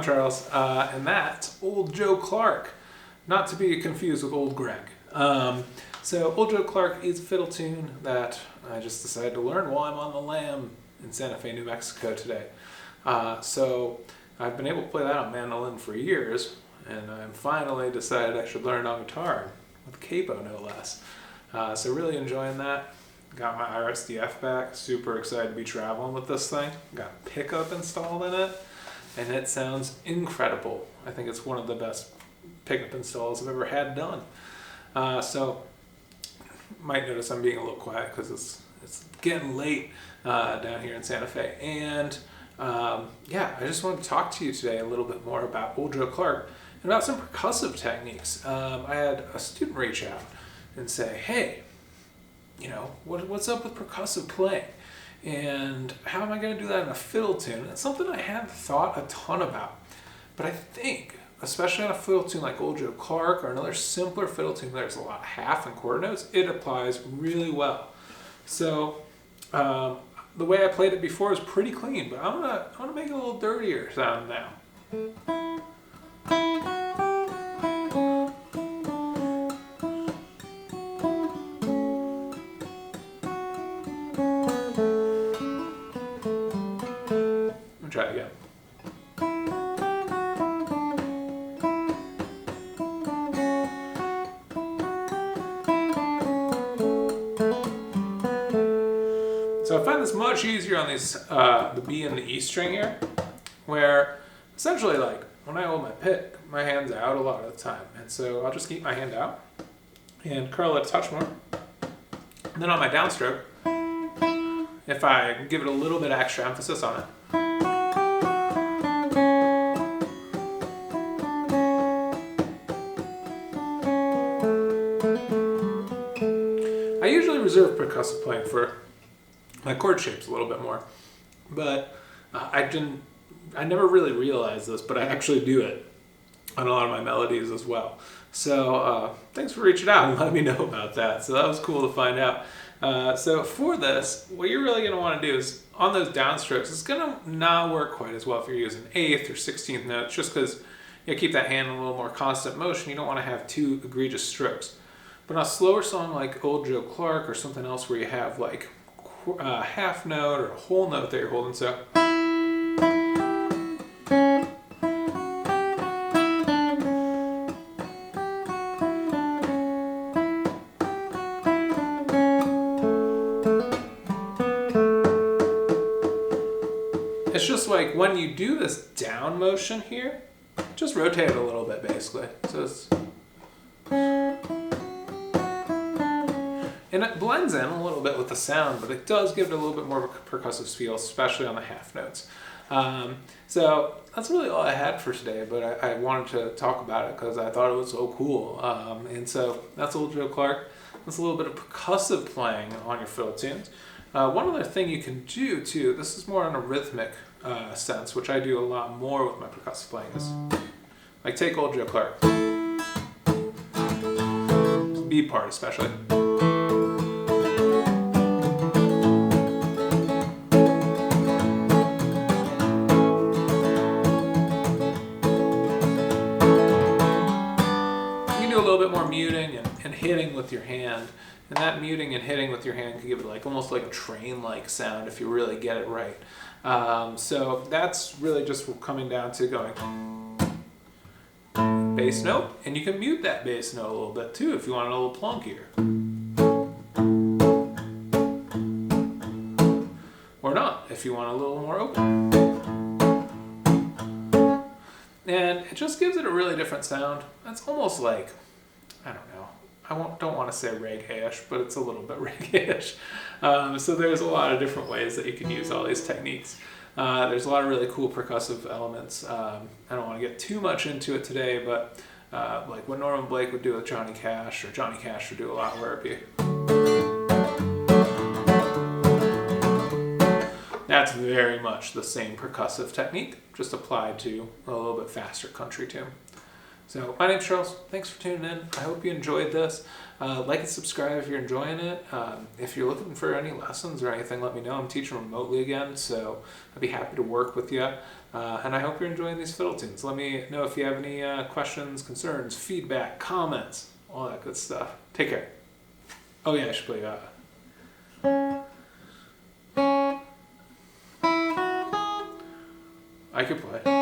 Charles, and that's Old Joe Clark, not to be confused with Old Greg. So Old Joe Clark is a fiddle tune that I just decided to learn while I'm on the lam in Santa Fe, New Mexico today. So I've been able to play that on mandolin for years, and I'm finally decided I should learn on guitar, with capo no less. So really enjoying that. Got my RSDF back, super excited to be traveling with this thing. Got a pickup installed in it, and it sounds incredible. I think it's one of the best pickup installs I've ever had done. So might notice I'm being a little quiet because it's getting late down here in Santa Fe. And yeah, I just wanted to talk to you today a little bit more about Old Joe Clark and about some percussive techniques. I had a student reach out and say, hey, you know, what's up with percussive playing? And how am I going to do that in a fiddle tune? It's something I hadn't thought a ton about. But I think, especially on a fiddle tune like Old Joe Clark or another simpler fiddle tune, there's a lot of half and quarter notes, it applies really well. So the way I played it before is pretty clean, but I'm gonna make it a little dirtier sound now. Try it again. So I find this much easier on these the B and the E string here, where essentially, like, when I hold my pick, my hand's out a lot of the time, and so I'll just keep my hand out and curl it a touch more. And then on my downstroke, if I give it a little bit extra emphasis on it, I usually reserve percussive playing for my chord shapes a little bit more, but I never really realized this, but I actually do it on a lot of my melodies as well. So thanks for reaching out and letting me know about that. So that was cool to find out. So for this, what you're really going to want to do is on those downstrokes, it's going to not work quite as well if you're using 8th or 16th notes, just because you keep that hand in a little more constant motion. You don't want to have too egregious strokes. But on a slower song like Old Joe Clark or something else where you have like a half note or a whole note that you're holding, so it's just like when you do this down motion here, just rotate it a little bit basically. So it's, and it blends in a little bit with the sound, but it does give it a little bit more of a percussive feel, especially on the half notes. So that's really all I had for today, but I wanted to talk about it because I thought it was so cool. And so that's Old Joe Clark. That's a little bit of percussive playing on your fiddle tunes. One other thing you can do too, this is more on a rhythmic sense, which I do a lot more with my percussive playing, is like take Old Joe Clark. B part especially. A little bit more muting and hitting with your hand, and that muting and hitting with your hand can give it like almost like a train-like sound if you really get it right. So that's really just coming down to going bass note, and you can mute that bass note a little bit too if you want it a little plunkier, or not if you want a little more open. And it just gives it a really different sound. It's almost like, I don't know, don't want to say reggae-ish, but it's a little bit reggae-ish. So there's a lot of different ways that you can use all these techniques. There's a lot of really cool percussive elements. I don't want to get too much into it today, but like what Norman Blake would do with Johnny Cash, or Johnny Cash would do a lot where it'd be. That's very much the same percussive technique, just applied to a little bit faster country tune. So my name's Charles. Thanks for tuning in. I hope you enjoyed this. Like and subscribe if you're enjoying it. If you're looking for any lessons or anything, let me know. I'm teaching remotely again, so I'd be happy to work with you. And I hope you're enjoying these fiddle tunes. Let me know if you have any questions, concerns, feedback, comments, all that good stuff. Take care. Oh yeah, I should play I could play.